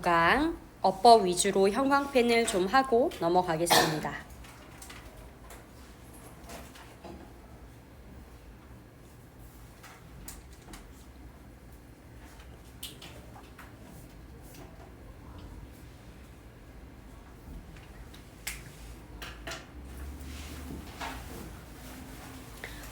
6강 어법 위주로 형광펜을 좀 하고 넘어가겠습니다.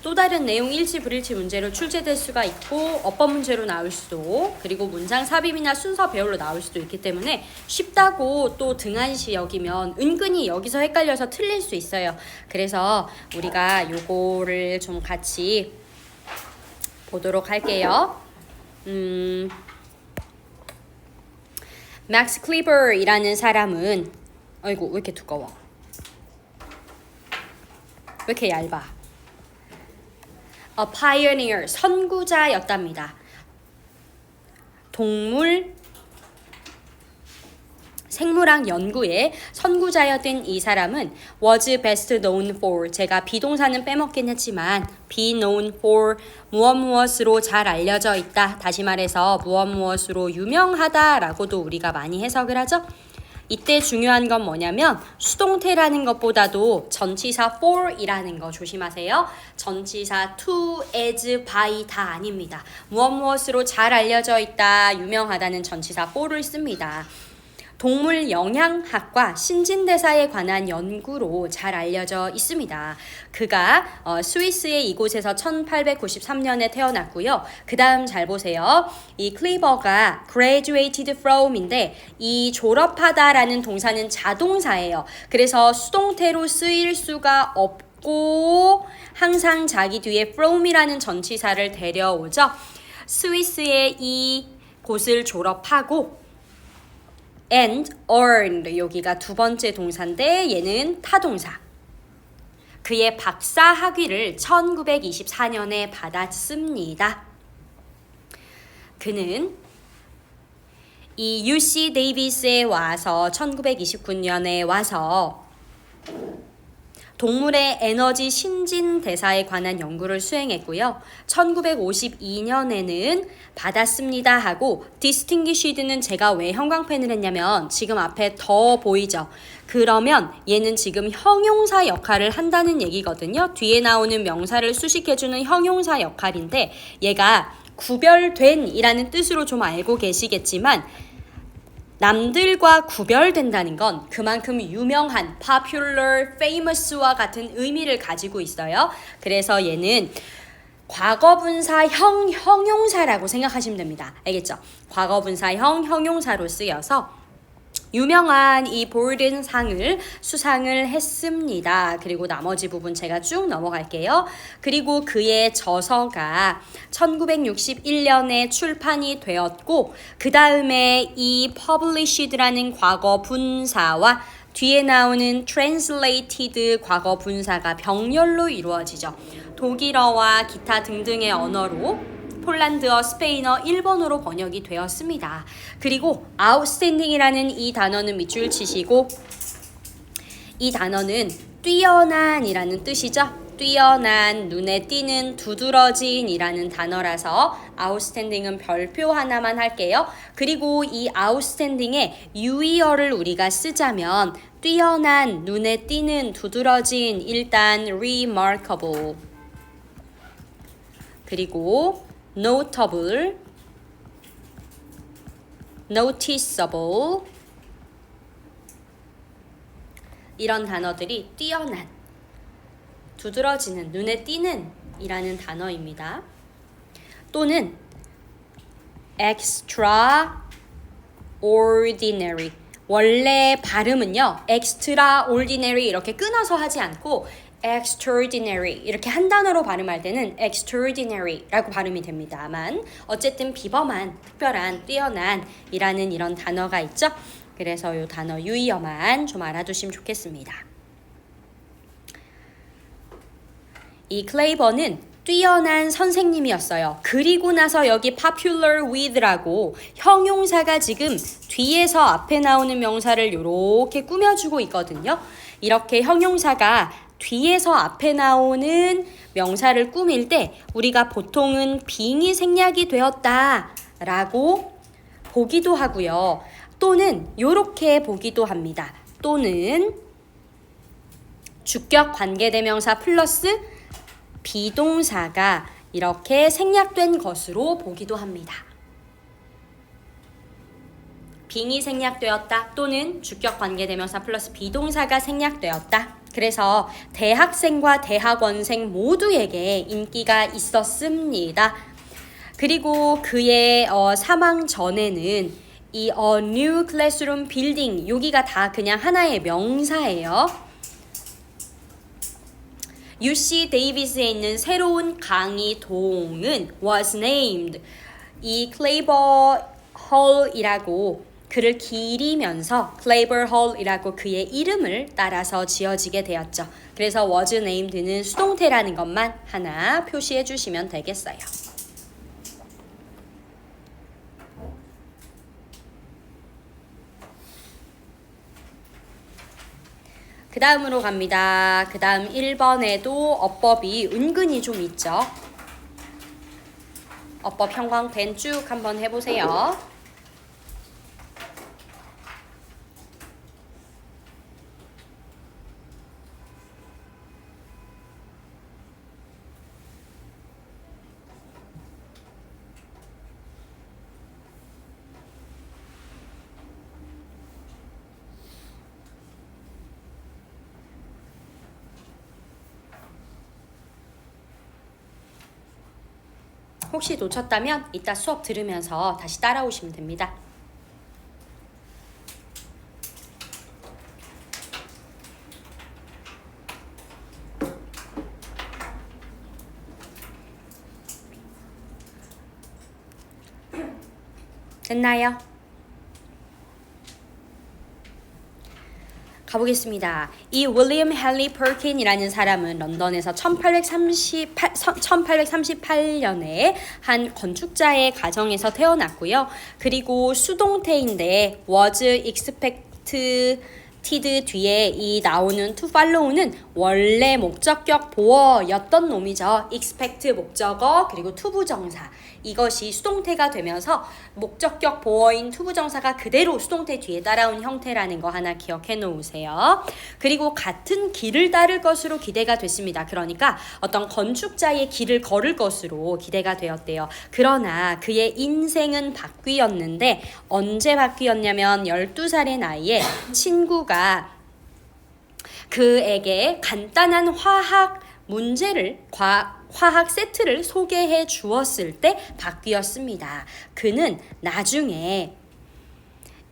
또 다른 내용 일치 불일치 문제로 출제될 수가 있고 어법 문제로 나올 수도 그리고 문장 삽입이나 순서 배열로 나올 수도 있기 때문에 쉽다고 또 등한시 여기면 은근히 여기서 헷갈려서 틀릴 수 있어요. 그래서 우리가 요거를 좀 같이 보도록 할게요. 맥스 클리버이라는 사람은 아이고 왜 이렇게 두꺼워? 왜 이렇게 얇아? A pioneer, 선구자였답니다. 동물, 생물학 연구의 선구자였던 이 사람은 was best known for, 제가 비동사는 빼먹긴 했지만 be known for 무엇무엇으로 잘 알려져 있다. 다시 말해서 무엇무엇으로 유명하다라고도 우리가 많이 해석을 하죠. 이때 중요한 건 뭐냐면 수동태라는 것보다도 전치사 for이라는 거 조심하세요. 전치사 to, as, by 다 아닙니다. 무엇무엇으로 잘 알려져 있다, 유명하다는 전치사 for를 씁니다. 동물 영양학과 신진대사에 관한 연구로 잘 알려져 있습니다. 그가 스위스의 이곳에서 1893년에 태어났고요. 그 다음 잘 보세요. 이 클리버가 graduated from인데 이 졸업하다라는 동사는 자동사예요. 그래서 수동태로 쓰일 수가 없고 항상 자기 뒤에 from이라는 전치사를 데려오죠. 스위스의 이 곳을 졸업하고 and earned, 여기가 두 번째 동사인데 얘는 타동사. 그의 박사 학위를 1924년에 받았습니다. 그는 이 UC 데이비스에 와서 1929년에 와서 동물의 에너지 신진대사에 관한 연구를 수행했고요. 1952년에는 받았습니다 하고 distinguished는 제가 왜 형광펜을 했냐면 지금 앞에 더 보이죠? 그러면 얘는 지금 형용사 역할을 한다는 얘기거든요. 뒤에 나오는 명사를 수식해주는 형용사 역할인데 얘가 구별된 이라는 뜻으로 좀 알고 계시겠지만 남들과 구별된다는 건 그만큼 유명한, popular, famous와 같은 의미를 가지고 있어요. 그래서 얘는 과거분사형 형용사라고 생각하시면 됩니다. 알겠죠? 과거분사형 형용사로 쓰여서 유명한 이 볼든 상을 수상을 했습니다. 그리고 나머지 부분 제가 쭉 넘어갈게요. 그리고 그의 저서가 1961년에 출판이 되었고 그 다음에 이 published라는 과거 분사와 뒤에 나오는 translated 과거 분사가 병렬로 이루어지죠. 독일어와 기타 등등의 언어로 폴란드어, 스페인어, 일본어로 번역이 되었습니다. 그리고 outstanding이라는 이 단어는 밑줄 치시고 이 단어는 뛰어난이라는 뜻이죠. 뛰어난, 눈에 띄는, 두드러진 이라는 단어라서 outstanding은 별표 하나만 할게요. 그리고 이 outstanding의 유의어를 우리가 쓰자면 뛰어난, 눈에 띄는, 두드러진, 일단 remarkable 그리고 notable, noticeable 이런 단어들이 뛰어난, 두드러지는, 눈에 띄는 이라는 단어입니다. 또는 extraordinary, 원래 발음은요 extraordinary 이렇게 끊어서 하지 않고 extraordinary 이렇게 한 단어로 발음할 때는 extraordinary라고 발음이 됩니다만 어쨌든 비범한, 특별한, 뛰어난 이라는 이런 단어가 있죠. 그래서 이 단어 유의어만 좀 알아두시면 좋겠습니다. 이 클레이버는 뛰어난 선생님이었어요. 그리고 나서 여기 popular with라고 형용사가 지금 뒤에서 앞에 나오는 명사를 이렇게 꾸며주고 있거든요. 이렇게 형용사가 뒤에서 앞에 나오는 명사를 꾸밀 때 우리가 보통은 빙이 생략이 되었다라고 보기도 하고요. 또는 요렇게 보기도 합니다. 또는 주격 관계대명사 플러스 비동사가 이렇게 생략된 것으로 보기도 합니다. 빙이 생략되었다 또는 주격 관계대명사 플러스 비동사가 생략되었다. 그래서 대학생과 대학원생 모두에게 인기가 있었습니다. 그리고 그의 사망 전에는 이 A New Classroom Building 여기가 다 그냥 하나의 명사예요. UC 데이비스에 있는 새로운 강의동은 was named 이 클레이버 홀이라고 그를 기리면서 클레이버 홀이라고 그의 이름을 따라서 지어지게 되었죠. 그래서 was named는 수동태라는 것만 하나 표시해 주시면 되겠어요. 그 다음으로 갑니다. 그 다음 1번에도 어법이 은근히 좀 있죠. 어법 형광펜 쭉 한번 해보세요. 혹시 놓쳤다면 이따 수업 들으면서 다시 따라오시면 됩니다. 됐나요? 가보겠습니다. 이 윌리엄 헨리 퍼킨이라는 사람은 런던에서 1838년에 한 건축자의 가정에서 태어났고요. 그리고 수동태인데 was expected 뒤에 이 나오는 to follow는 원래 목적격 보어였던 놈이죠. expect 목적어 그리고 to 부정사 이것이 수동태가 되면서 목적격 보어인 to 부정사가 그대로 수동태 뒤에 따라온 형태라는 거 하나 기억해 놓으세요. 그리고 같은 길을 따를 것으로 기대가 됐습니다. 그러니까 어떤 건축자의 길을 걸을 것으로 기대가 되었대요. 그러나 그의 인생은 바뀌었는데 언제 바뀌었냐면 12살의 나이에 친구가 그에게 간단한 화학 문제를 화학 세트를 소개해 주었을 때 바뀌었습니다. 그는 나중에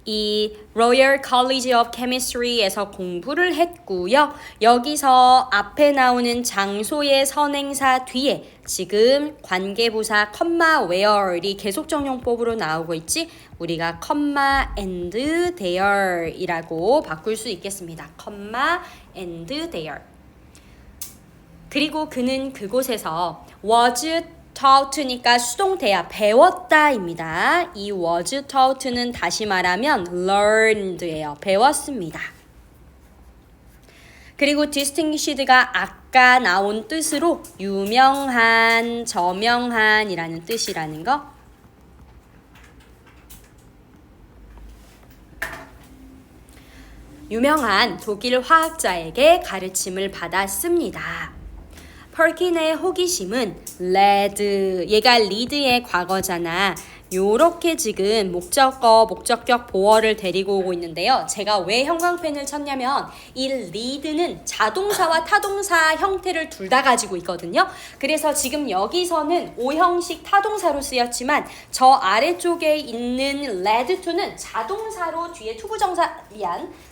이 Royal College of Chemistry에서 공부를 했고요. 여기서 앞에 나오는 장소의 선행사 뒤에 지금 관계부사 컴마 where이 계속정용법으로 나오고 있지? 우리가 컴마 and there 이라고 바꿀 수 있겠습니다. 컴마 and there. 그리고 그는 그곳에서 was taught니까 수동태야 배웠다입니다. 이 was taught는 다시 말하면 learned예요. 배웠습니다. 그리고 distinguished가 아까 나온 뜻으로 유명한, 저명한이라는 뜻이라는 거. 유명한 독일 화학자에게 가르침을 받았습니다. 퍼킨의 호기심은 led, 얘가 lead의 과거잖아. 요렇게 지금 목적격 보어를 데리고 오고 있는데요. 제가 왜 형광펜을 쳤냐면 이 lead는 자동사와 타동사 형태를 둘 다 가지고 있거든요. 그래서 지금 여기서는 O형식 타동사로 쓰였지만 저 아래쪽에 있는 led to는 자동사로 뒤에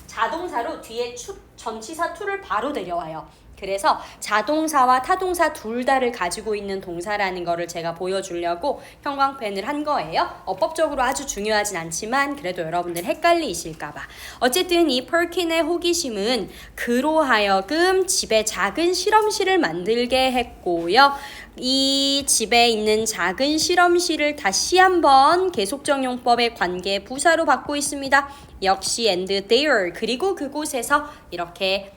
자동사로 뒤에 전치사 to를 바로 데려와요. 그래서 자동사와 타동사 둘 다를 가지고 있는 동사라는 거를 제가 보여주려고 형광펜을 한 거예요. 어법적으로 아주 중요하진 않지만 그래도 여러분들 헷갈리실까봐. 어쨌든 이 퍼킨의 호기심은 그로 하여금 집에 작은 실험실을 만들게 했고요. 이 집에 있는 작은 실험실을 다시 한번 계속정용법의 관계 부사로 받고 있습니다. 역시 and there 그리고 그곳에서 이렇게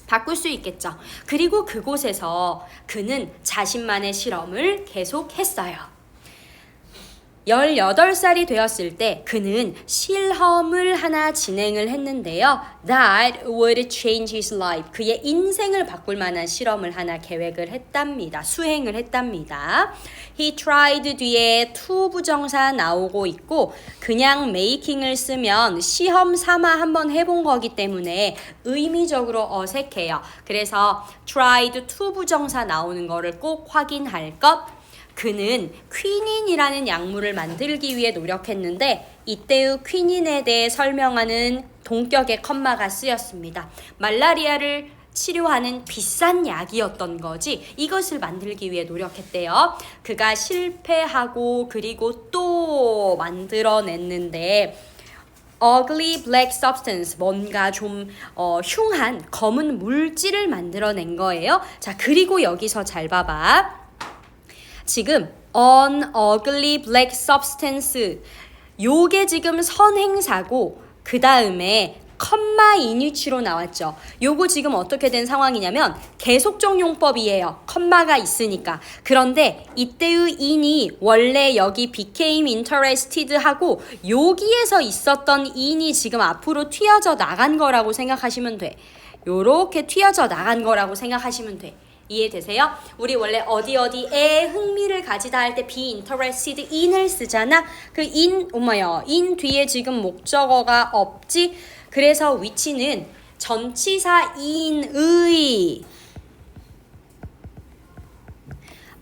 바꿀 수 있겠죠. 그리고 그곳에서 그는 자신만의 실험을 계속했어요. 18살이 되었을 때 그는 실험을 하나 진행을 했는데요. That would change his life. 그의 인생을 바꿀 만한 실험을 하나 계획을 했답니다. 수행을 했답니다. He tried 뒤에 to 부정사 나오고 있고 그냥 making을 쓰면 시험 삼아 한번 해본 거기 때문에 의미적으로 어색해요. 그래서 tried to 부정사 나오는 거를 꼭 확인할 것. 그는 퀴닌이라는 약물을 만들기 위해 노력했는데 이때의 퀴닌에 대해 설명하는 동격의 컴마가 쓰였습니다. 말라리아를 치료하는 비싼 약이었던 거지 이것을 만들기 위해 노력했대요. 그가 실패하고 그리고 또 만들어냈는데 ugly black substance 뭔가 좀 흉한 검은 물질을 만들어낸 거예요. 자, 그리고 여기서 잘 봐봐. 지금 an ugly black substance 요게 지금 선행사고 그 다음에 컴마 인위치로 나왔죠. 요거 지금 어떻게 된 상황이냐면 계속적 용법이에요. 컴마가 있으니까. 그런데 이때의 in이 원래 여기 became interested 하고 여기에서 있었던 in이 지금 앞으로 튀어져 나간 거라고 생각하시면 돼. 요렇게 튀어져 나간 거라고 생각하시면 돼. 이해되세요? 우리 원래 어디에 흥미를 가지다 할 때 be interested in을 쓰잖아. 그 in 뒤에 지금 목적어가 없지. 그래서 which는 전치사 in의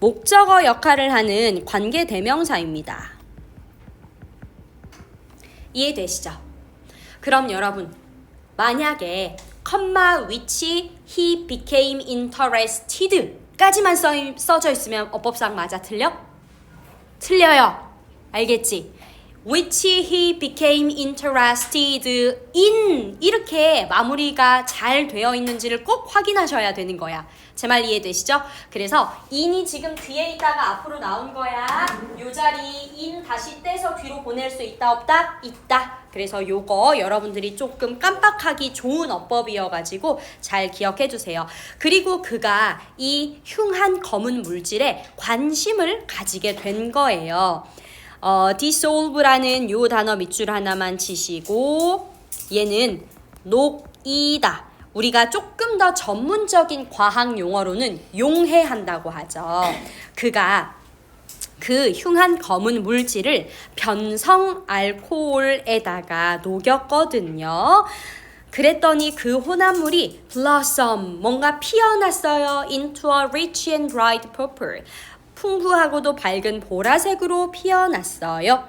목적어 역할을 하는 관계 대명사입니다. 이해되시죠? 그럼 여러분 만약에 컴마 which he became interested 까지만 써져 있으면 어법상 맞아 틀려? 틀려요. 알겠지? which he became interested in 이렇게 마무리가 잘 되어 있는지를 꼭 확인하셔야 되는 거야. 제 말 이해되시죠? 그래서 in이 지금 뒤에 있다가 앞으로 나온 거야. 요 자리 in 다시 떼서 뒤로 보낼 수 있다 없다? 있다. 그래서 요거 여러분들이 조금 깜빡하기 좋은 어법이어가지고 잘 기억해 주세요. 그리고 그가 이 흉한 검은 물질에 관심을 가지게 된 거예요. dissolve라는 요 단어 밑줄 하나만 치시고 얘는 녹이다. 우리가 조금 더 전문적인 과학 용어로는 용해한다고 하죠. 그가 그 흉한 검은 물질을 변성 알코올에다가 녹였거든요. 그랬더니 그 혼합물이 blossom 뭔가 피어났어요. into a rich and bright purple 풍부하고도 밝은 보라색으로 피어났어요.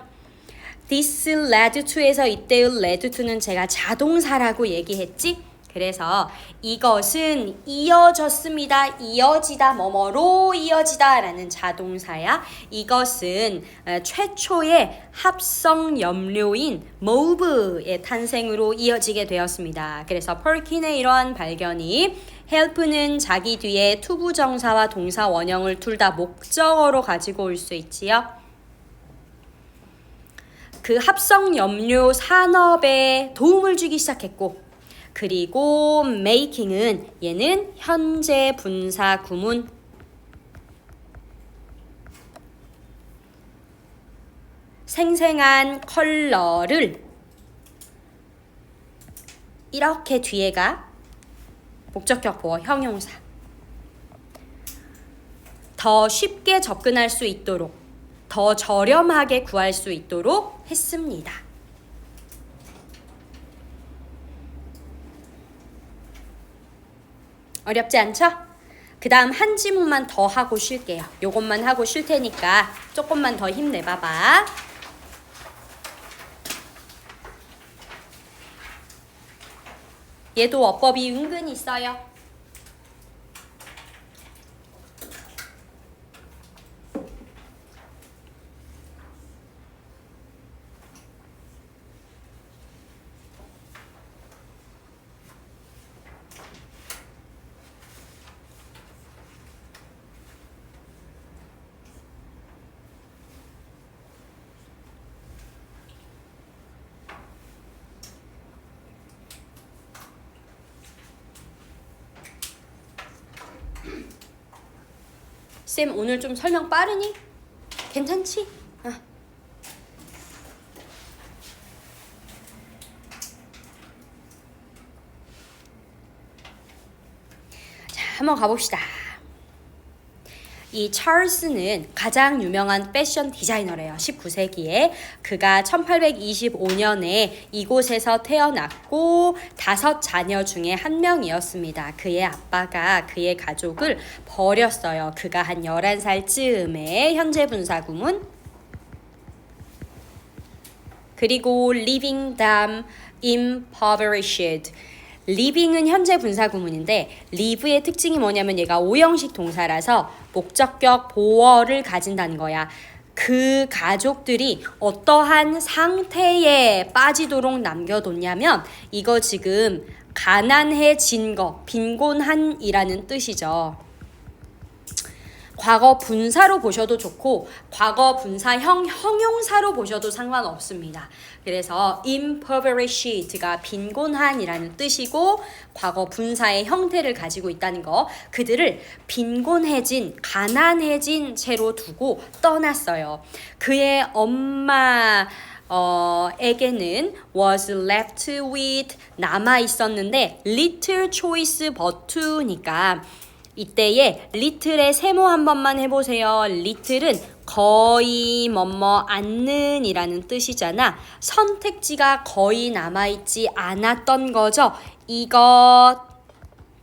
This led to에서 이때의 led to는 제가 자동사라고 얘기했지? 그래서 이것은 이어졌습니다. 이어지다 뭐뭐로 이어지다 라는 자동사야. 이것은 최초의 합성 염료인 모브의 탄생으로 이어지게 되었습니다. 그래서 펄킨의 이러한 발견이 help는 자기 뒤에 투부정사와 동사 원형을 둘 다 목적어로 가지고 올 수 있지요. 그 합성 염료 산업에 도움을 주기 시작했고 그리고 making은 얘는 현재 분사 구문 생생한 컬러를 이렇게 뒤에가 목적격 보어 형용사 더 쉽게 접근할 수 있도록 더 저렴하게 구할 수 있도록 했습니다. 어렵지 않죠? 그 다음 한 지문만 더 하고 쉴게요. 요것만 하고 쉴 테니까 조금만 더 힘내봐봐. 얘도 어법이 은근히 있어요. 쌤 오늘 좀 설명 빠르니? 괜찮지? 한번 가봅시다. 이 찰스는 가장 유명한 패션 디자이너래요. 19세기에. 그가 1825년에 이곳에서 태어났고 5자녀 중에 한 명이었습니다. 그의 아빠가 그의 가족을 버렸어요. 그가 한 11살쯤에 현재 분사구문. 그리고 living them impoverished. living은 현재 분사구문인데 live의 특징이 뭐냐면 얘가 오형식 동사라서 목적격 보어를 가진다는 거야. 그 가족들이 어떠한 상태에 빠지도록 남겨뒀냐면 이거 지금 가난해진 거, 빈곤한이라는 뜻이죠. 과거 분사로 보셔도 좋고 과거 분사형 형용사로 보셔도 상관없습니다. 그래서 impoverished가 빈곤한이라는 뜻이고 과거 분사의 형태를 가지고 있다는 거, 그들을 빈곤해진, 가난해진 채로 두고 떠났어요. 그의 엄마 에게는 was left with 남아 있었는데 little choice but to니까 이때에 little의 세모 한 번만 해보세요. little은 거의 뭐뭐 않는 이라는 뜻이잖아. 선택지가 거의 남아있지 않았던 거죠. 이것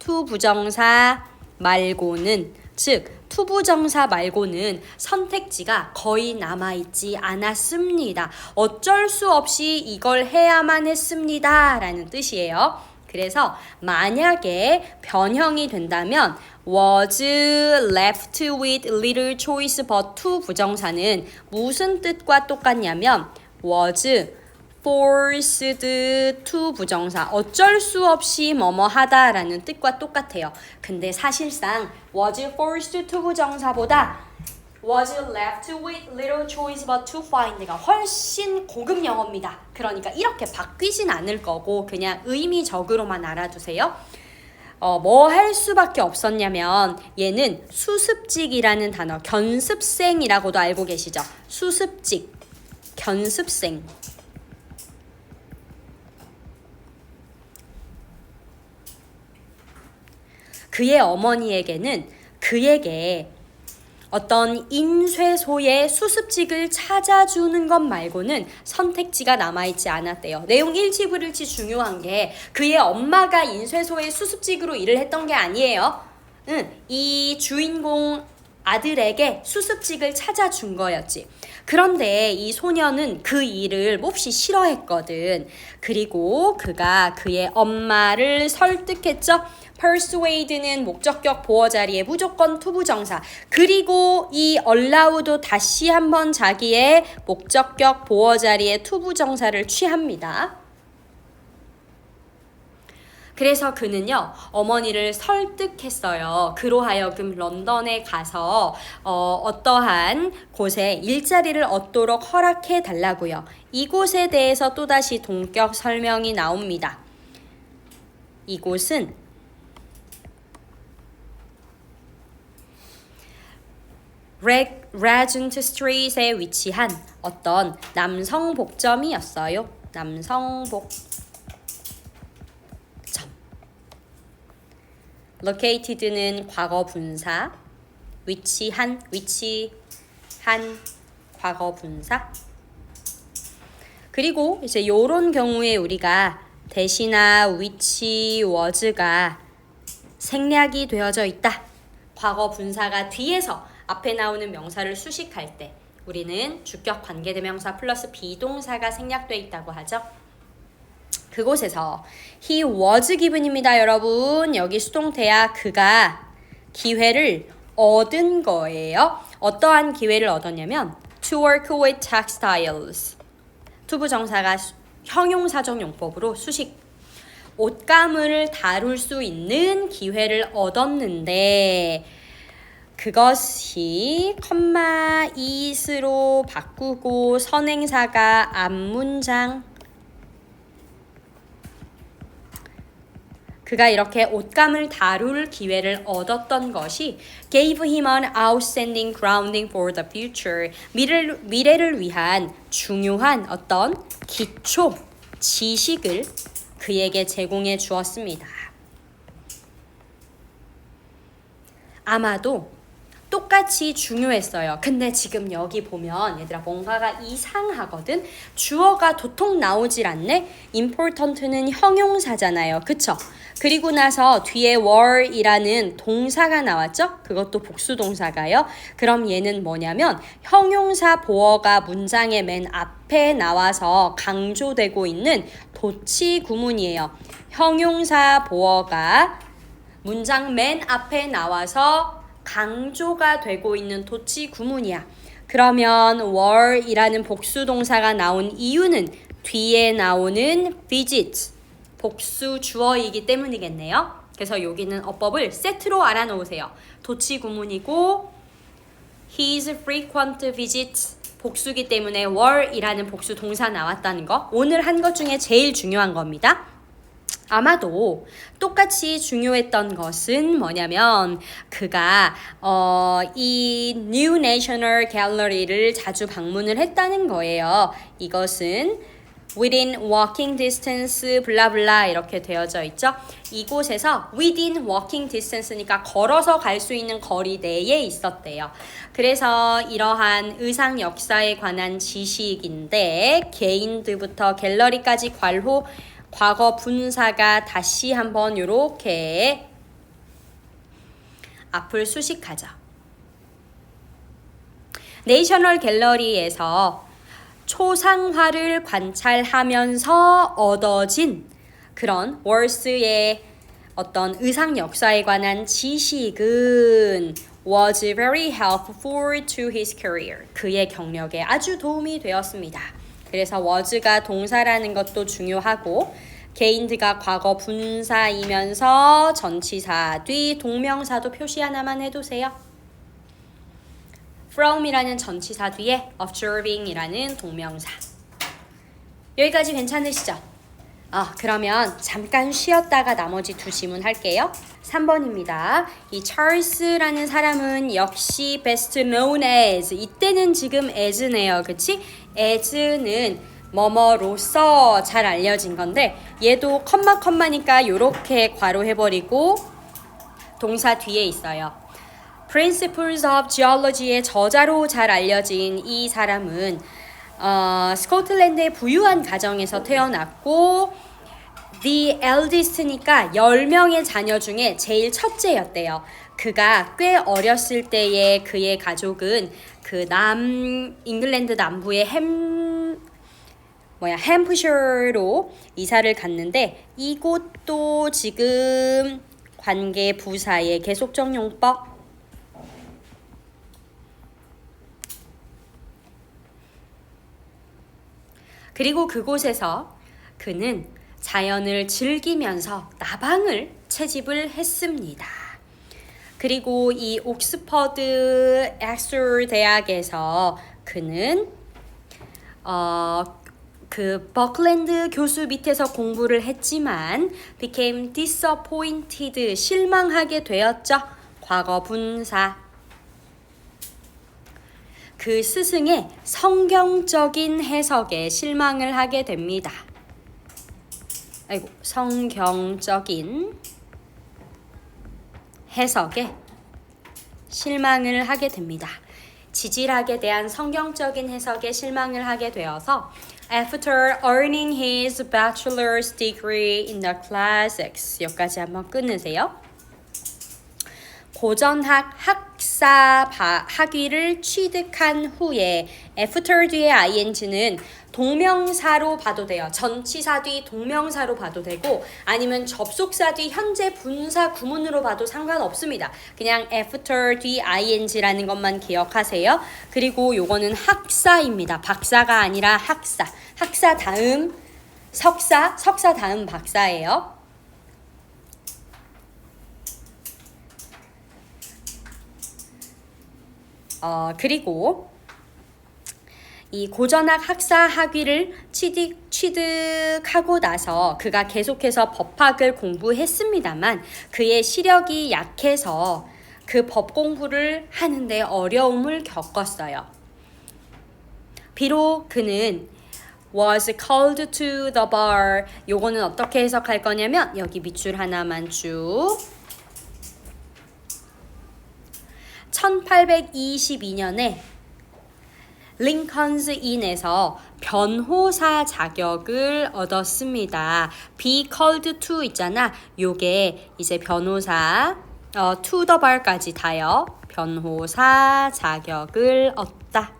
to 부정사 말고는, 즉 투부정사 말고는 선택지가 거의 남아있지 않았습니다. 어쩔 수 없이 이걸 해야만 했습니다 라는 뜻이에요. 그래서 만약에 변형이 된다면 was left with little choice but to 부정사는 무슨 뜻과 똑같냐면 was forced to 부정사, 어쩔 수 없이 뭐뭐 하다 라는 뜻과 똑같아요. 근데 사실상 was forced to 부정사보다 was left with little choice but to find가 훨씬 고급 영어입니다. 그러니까 이렇게 바뀌진 않을 거고 그냥 의미적으로만 알아두세요. 뭐 할 수밖에 없었냐면 얘는 수습직이라는 단어, 견습생이라고도 알고 계시죠? 수습직, 견습생. 그의 어머니에게는 그에게 어떤 인쇄소의 수습직을 찾아주는 것 말고는 선택지가 남아있지 않았대요. 내용 일치불일치 중요한 게 그의 엄마가 인쇄소의 수습직으로 일을 했던 게 아니에요. 이 주인공 아들에게 수습직을 찾아준 거였지. 그런데 이 소녀는 그 일을 몹시 싫어했거든. 그리고 그가 그의 엄마를 설득했죠. persuade는 목적격 보어 자리에 무조건 투부정사. 그리고 이 allow도 다시 한번 자기의 목적격 보어 자리에 투부정사를 취합니다. 그래서 그는요, 어머니를 설득했어요. 그로하여금 런던에 가서 어떠한 곳에 일자리를 얻도록 허락해 달라고요. 이곳에 대해서 또다시 동격 설명이 나옵니다. 이곳은 Regent Street에 위치한 어떤 남성 복점이었어요. 남성 located는 과거 분사, 위치한 과거 분사. 그리고 이제 요런 경우에 우리가 대시나 which was가 생략이 되어져 있다. 과거 분사가 뒤에서 앞에 나오는 명사를 수식할 때 우리는 주격 관계대명사 플러스 비동사가 생략되어 있다고 하죠. 그곳에서 he was given입니다. 여러분, 여기 수동태야. 그가 기회를 얻은 거예요. 어떠한 기회를 얻었냐면 to work with textiles. 투부정사가 형용사적 용법으로 수식. 옷가물을 다룰 수 있는 기회를 얻었는데 그것이 is로 바꾸고 선행사가 앞문장. 그가 이렇게 옷감을 다룰 기회를 얻었던 것이 gave him an outstanding grounding for the future. 미래를 위한 중요한 어떤 기초 지식을 그에게 제공해 주었습니다. 아마도 똑같이 중요했어요. 근데 지금 여기 보면 얘들아 뭔가가 이상하거든. 주어가 도통 나오질 않네. important는 형용사잖아요. 그쵸? 그리고 나서 뒤에 were이라는 동사가 나왔죠? 그것도 복수 동사가요. 그럼 얘는 뭐냐면 형용사 보어가 문장의 맨 앞에 나와서 강조되고 있는 도치 구문이에요. 형용사 보어가 문장 맨 앞에 나와서 강조가 되고 있는 도치 구문이야. 그러면 were이라는 복수 동사가 나온 이유는 뒤에 나오는 visit, 복수 주어이기 때문이겠네요. 그래서 여기는 어법을 세트로 알아놓으세요. 도치 구문이고 his frequent visits 복수기 때문에 were이라는 복수 동사 나왔다는 거. 오늘 한 것 중에 제일 중요한 겁니다. 아마도 똑같이 중요했던 것은 뭐냐면 그가 이 New National Gallery를 자주 방문을 했다는 거예요. 이것은 within walking distance 블라블라 이렇게 되어져 있죠. 이곳에서 within walking distance니까 걸어서 갈 수 있는 거리 내에 있었대요. 그래서 이러한 의상 역사에 관한 지식인데 gained부터 갤러리까지 과거 분사가 다시 한번 이렇게 앞을 수식하죠. 내셔널 갤러리에서 초상화를 관찰하면서 얻어진 그런 월스의 어떤 의상 역사에 관한 지식은 was very helpful to his career. 그의 경력에 아주 도움이 되었습니다. 그래서 was가 동사라는 것도 중요하고 gained가 과거 분사이면서 전치사 뒤 동명사도 표시 하나만 해두세요. from이라는 전치사 뒤에 observing이라는 동명사. 여기까지 괜찮으시죠? 그러면 잠깐 쉬었다가 나머지 두 지문 할게요. 3번입니다. 이 찰스라는 사람은 역시 best known as, 이때는 지금 as네요. 그치? as는 뭐뭐로서 잘 알려진 건데 얘도 컴마니까 이렇게 괄호해버리고 동사 뒤에 있어요. Principles of Geology의 저자로 잘 알려진 이 사람은 스코틀랜드의 부유한 가정에서 태어났고 The eldest니까 10명의 자녀 중에 제일 첫째였대요. 그가 꽤 어렸을 때에 그의 가족은 그 잉글랜드 남부의 햄프셔로 이사를 갔는데 이곳도 지금 관계 부사의 계속적 용법 그리고 그곳에서 그는 자연을 즐기면서 나방을 채집을 했습니다. 그리고 이 옥스퍼드 엑셀 대학에서 그는 그 버클랜드 교수 밑에서 공부를 했지만 became disappointed, 실망하게 되었죠. 과거 분사. 그 스승의 성경적인 해석에 실망을 하게 됩니다. 성경적인 해석에 실망을 하게 됩니다. 지질학에 대한 성경적인 해석에 실망을 하게 되어서 After earning his bachelor's degree in the classics, 여기까지 한번 끊으세요. 고전학 학사 학위를 취득한 후에 after 뒤에 ing는 동명사로 봐도 돼요. 전치사 뒤 동명사로 봐도 되고 아니면 접속사 뒤 현재 분사 구문으로 봐도 상관없습니다. 그냥 after 뒤 ing라는 것만 기억하세요. 그리고 요거는 학사입니다. 박사가 아니라 학사. 학사 다음 석사 다음 박사예요. 그리고 이 고전학 학사 학위를 취득하고 나서 그가 계속해서 법학을 공부했습니다만 그의 시력이 약해서 그 법 공부를 하는데 어려움을 겪었어요. 비록 그는 was called to the bar, 요거는 어떻게 해석할 거냐면 여기 밑줄 하나만 쭉 1822년에 링컨스 인에서 변호사 자격을 얻었습니다. be called to 있잖아. 요게 이제 변호사 to the bar까지 다요. 변호사 자격을 얻다.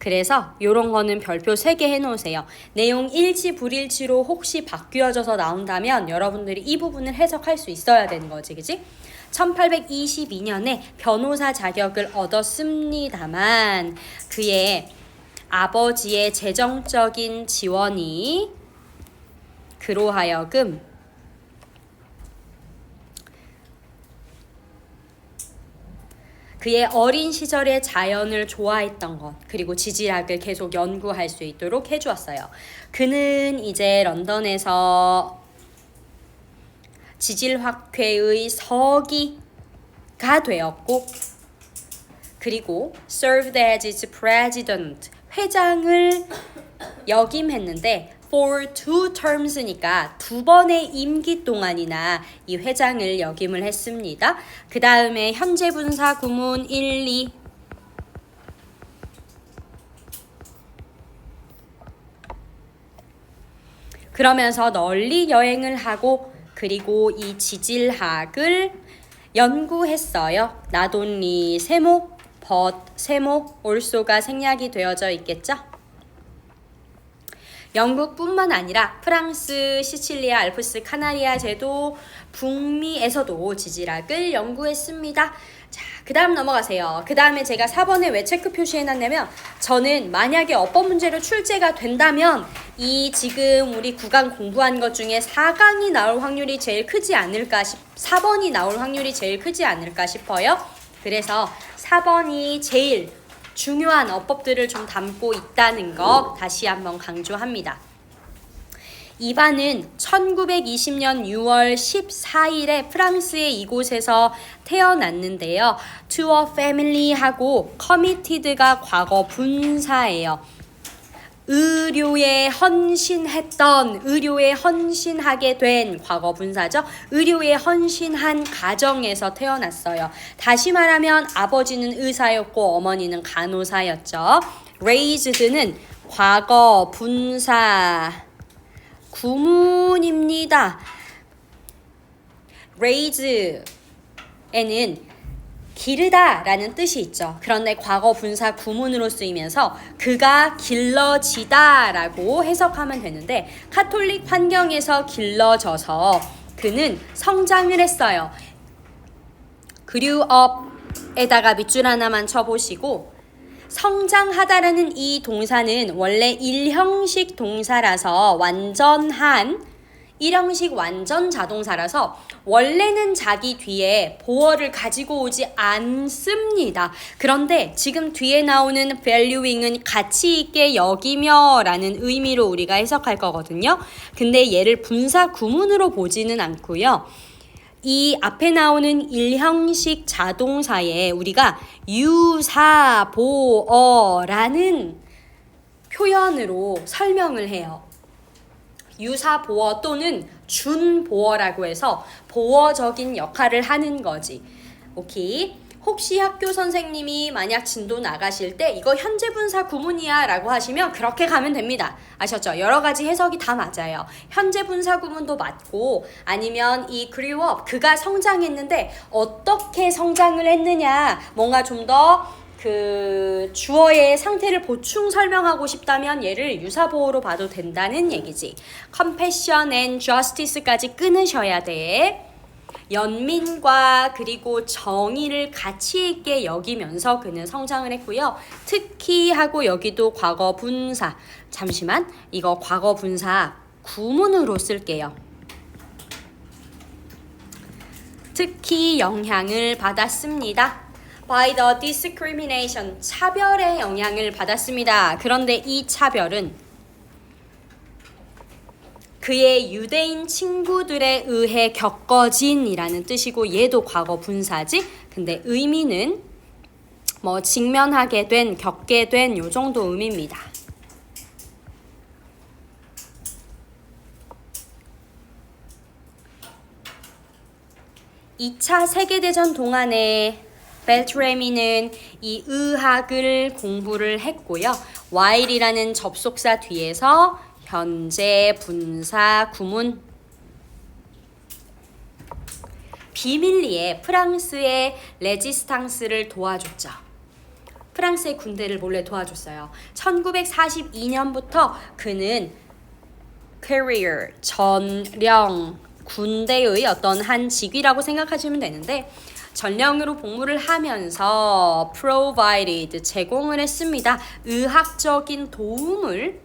그래서 요런 거는 별표 3개 해놓으세요. 내용 일치 불일치로 혹시 바뀌어져서 나온다면 여러분들이 이 부분을 해석할 수 있어야 되는 거지, 그치? 1822년에 변호사 자격을 얻었습니다만 그의 아버지의 재정적인 지원이 그로 하여금 그의 어린 시절의 자연을 좋아했던 것 그리고 지질학을 계속 연구할 수 있도록 해주었어요. 그는 이제 런던에서 지질학회의 서기가 되었고 그리고 served as its president 회장을 역임했는데 for 2 terms니까 2번의 임기 동안이나 이 회장을 역임을 했습니다. 그 다음에 현재 분사 구문 1, 2 그러면서 널리 여행을 하고 그리고 이 지질학을 연구했어요. not only 세모, but 세모, also가 생략이 되어져 있겠죠? 영국뿐만 아니라 프랑스, 시칠리아, 알프스, 카나리아 제도, 북미에서도 지질학을 연구했습니다. 자, 그 다음 넘어가세요. 그 다음에 제가 4번에 왜 체크 표시해놨냐면 저는 만약에 어법 문제로 출제가 된다면 이 지금 우리 9강 공부한 것 중에 4강이 나올 확률이 제일 크지 않을까 4번이 나올 확률이 제일 크지 않을까 싶어요. 그래서 4번이 제일 중요한 어법들을 좀 담고 있다는 거 다시 한번 강조합니다. 이반은 1920년 6월 14일에 프랑스의 이곳에서 태어났는데요. to a family 하고 committed가 과거 분사예요. 의료에 헌신하게 된 과거 분사죠. 의료에 헌신한 가정에서 태어났어요. 다시 말하면 아버지는 의사였고 어머니는 간호사였죠. raised는 과거 분사 구문입니다. raise에는 기르다 라는 뜻이 있죠. 그런데 과거 분사 구문으로 쓰이면서 그가 길러지다 라고 해석하면 되는데 카톨릭 환경에서 길러져서 그는 성장을 했어요. grew up에다가 밑줄 하나만 쳐보시고 성장하다라는 이 동사는 원래 일형식 동사라서 일형식 완전 자동사라서 원래는 자기 뒤에 보어를 가지고 오지 않습니다. 그런데 지금 뒤에 나오는 valuing은 가치 있게 여기며 라는 의미로 우리가 해석할 거거든요. 근데 얘를 분사 구문으로 보지는 않고요. 이 앞에 나오는 일형식 자동사에 우리가 유사보어라는 표현으로 설명을 해요. 유사보어 또는 준보어라고 해서 보어적인 역할을 하는 거지. 오케이. 혹시 학교 선생님이 만약 진도 나가실 때 이거 현재 분사 구문이야 라고 하시면 그렇게 가면 됩니다. 아셨죠? 여러 가지 해석이 다 맞아요. 현재 분사 구문도 맞고 아니면 이 grew up 그가 성장했는데 어떻게 성장을 했느냐 뭔가 좀 더 주어의 상태를 보충 설명하고 싶다면 얘를 유사보어로 봐도 된다는 얘기지. compassion and justice까지 끊으셔야 돼. 연민과 그리고 정의를 가치 있게 여기면서 그는 성장을 했고요. 특히 하고 여기도 과거 분사. 잠시만 이거 과거 분사 구문으로 쓸게요. 특히 영향을 받았습니다. by the discrimination, 차별의 영향을 받았습니다. 그런데 이 차별은 그의 유대인 친구들에 의해 겪어진이라는 뜻이고 얘도 과거 분사지. 근데 의미는 뭐 직면하게 된, 겪게 된 요 정도 의미입니다. 2차 세계대전 동안에 벨트레미는 이 의학을 공부를 했고요. while이라는 접속사 뒤에서 현재, 분사, 구문 비밀리에 프랑스의 레지스탕스를 도와줬죠. 프랑스의 군대를 몰래 도와줬어요. 1942년부터 그는 career, 전령, 군대의 어떤 한 직위라고 생각하시면 되는데 전령으로 복무를 하면서 provided, 제공을 했습니다. 의학적인 도움을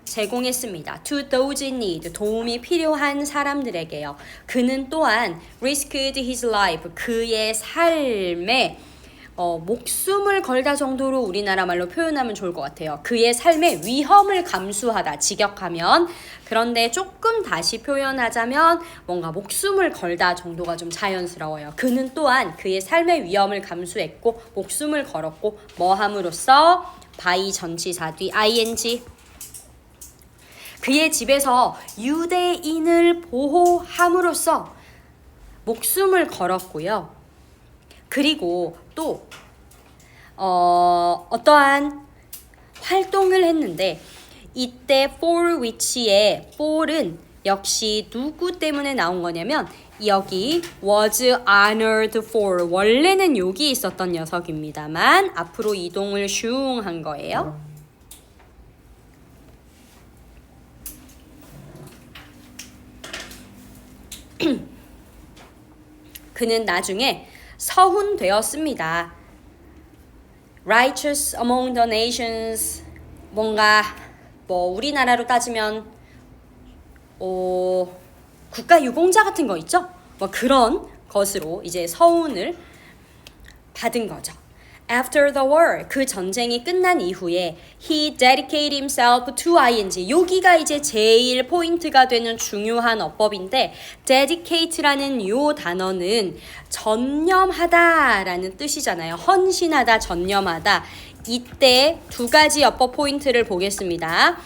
제공했습니다. To those in need, 도움이 필요한 사람들에게요. 그는 또한 risked his life, 그의 삶에 목숨을 걸다 정도로 우리나라 말로 표현하면 좋을 것 같아요. 그의 삶의 위험을 감수하다, 직역하면. 그런데 조금 다시 표현하자면 뭔가 목숨을 걸다 정도가 좀 자연스러워요. 그는 또한 그의 삶의 위험을 감수했고 목숨을 걸었고 뭐 함으로써 by 전치사 뒤 ing 그의 집에서 유대인을 보호함으로써 목숨을 걸었고요. 그리고 또 어떠한 활동을 했는데 이때 for which의 for은 역시 누구 때문에 나온 거냐면 여기 was honored for 원래는 여기 있었던 녀석입니다만 앞으로 이동을 슝 한 거예요. 그는 나중에 서훈되었습니다. Righteous among the nations, 뭔가 우리나라로 따지면 국가 유공자 같은 거 있죠? 그런 것으로 이제 서훈을 받은 거죠. After the war, 그 전쟁이 끝난 이후에 he dedicated himself to ing. 여기가 이제 제일 포인트가 되는 중요한 어법인데 dedicate라는 요 단어는 전념하다라는 뜻이잖아요. 헌신하다, 전념하다. 이때 두 가지 어법 포인트를 보겠습니다.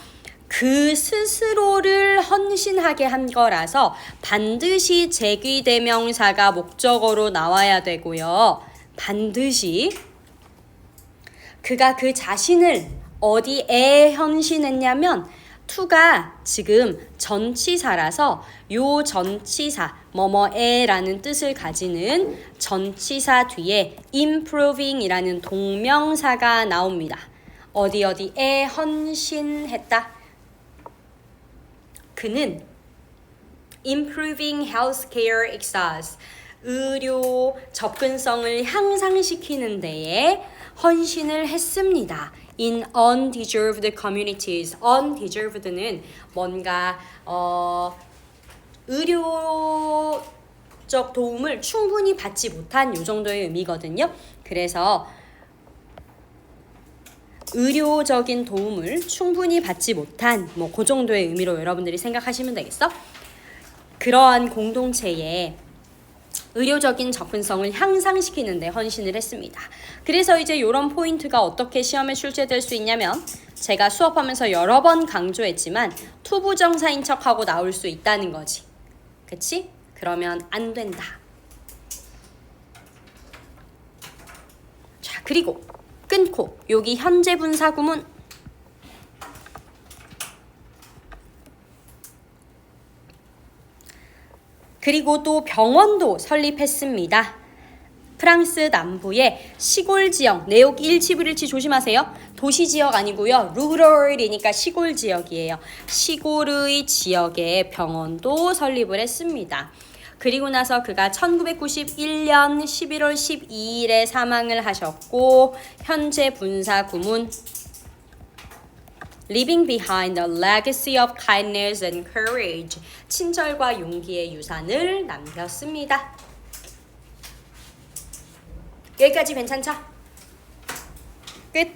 그 스스로를 헌신하게 한 거라서 반드시 제귀대명사가 목적어로 나와야 되고요. 반드시 그가 그 자신을 어디에 헌신했냐면 to가 지금 전치사라서 요 전치사 뭐뭐에라는 뜻을 가지는 전치사 뒤에 improving이라는 동명사가 나옵니다. 어디에 헌신했다. 그는 improving healthcare access, 의료 접근성을 향상시키는 데에 헌신을 했습니다. In undeserved communities. undeserved는 뭔가 의료적 도움을 충분히 받지 못한 요 정도의 의미거든요. 그래서 의료적인 도움을 충분히 받지 못한 그 정도의 의미로 여러분들이 생각하시면 되겠어? 그러한 공동체에 의료적인 접근성을 향상시키는 데 헌신을 했습니다. 그래서 이제 이런 포인트가 어떻게 시험에 출제될 수 있냐면 제가 수업하면서 여러 번 강조했지만 투부정사인 척하고 나올 수 있다는 거지. 그치? 그러면 안 된다. 자, 그리고 끊고 여기 현재 분사 구문 그리고 또 병원도 설립했습니다. 프랑스 남부의 시골 지역, 내역 일치불일치 조심하세요. 도시 지역 아니고요. rural이니까 시골 지역이에요. 시골의 지역에 병원도 설립을 했습니다. 그리고 나서 그가 1991년 11월 12일에 사망을 하셨고 현재 분사 구문 Leaving behind a legacy of kindness and courage. 친절과 용기의 유산을 남겼습니다. 여기까지 괜찮죠? 끝!